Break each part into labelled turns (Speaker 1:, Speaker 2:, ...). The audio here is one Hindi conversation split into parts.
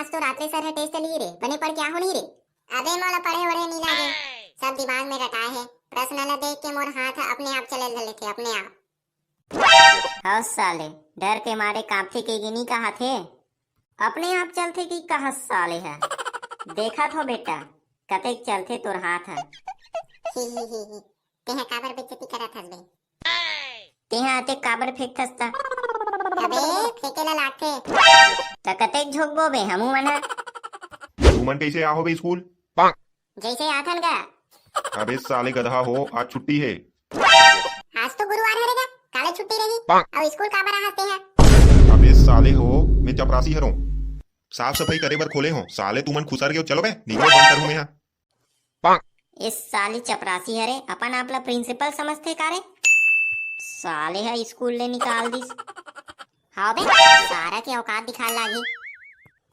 Speaker 1: आज तो रात्रे सर टेस्ट ली रे, बने पढ़ क्या होनी रे। अबे मोला पढ़े वढ़े नहीं लागे, सब दिमाग में रटाए है। प्रश्न ला देख के मोर हाथ अपने आप चले चले थे अपने आप।
Speaker 2: हाँ साले, डर के मारे कांपते के गिनी कहा थे, अपने आप चलते की कहा साले है। देखा तो बेटा कतेक चलते तोर हाथ है।
Speaker 1: ही तेहा काबर बेइज्जती करत हस बे।
Speaker 2: तेहा आते काबर फेंकथस ता।
Speaker 1: अबे फेंकेला लागथे
Speaker 2: त कतेक झोकबो बे हमू मन ह।
Speaker 3: तू मन कैसे आओ बे स्कूल?
Speaker 1: जैसे आथन का।
Speaker 3: अबे साले गधा हो, आज छुट्टी है।
Speaker 1: आज तो गुरुवार है रे, काले छुट्टी रही और स्कूल काबर आते हैं।
Speaker 3: अबे साले हो, मैं चपरासी हरों, साफ सफाई करे बर खोले हो। साले तू मन खुसर गयो, चलो बे निकलो बंद करूं मैं यहाँ।
Speaker 2: इस साली चपरासी हरे अपन आपला प्रिंसिपल समझते कारे। साले है स्कूल ले निकाल दिस।
Speaker 1: हाँ बे सारा के औकात दिखा लागी।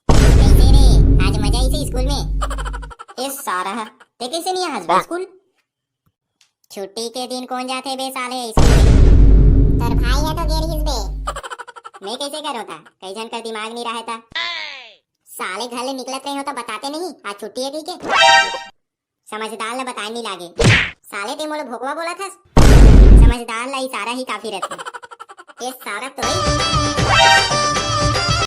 Speaker 1: कैसे रे आज मजा ही से स्कूल में।
Speaker 2: इस सारा है ते कैसे नहीं हंस बे स्कूल।
Speaker 1: छुट्टी के दिन कौन जाते बे साले स्कूल में। तर भाई है तो गेरिस बे। मैं कैसे करो था, कई जन का दिमाग नहीं रहा था। साले घर ले निकलत रहे हो तो बताते नहीं आज छुट्टी है कही के। समझदार ला बताए नहीं लागे। साले ते मोला भोकवा बोला था। समझदार ला इशारा ही काफी रहता। ये सारा तो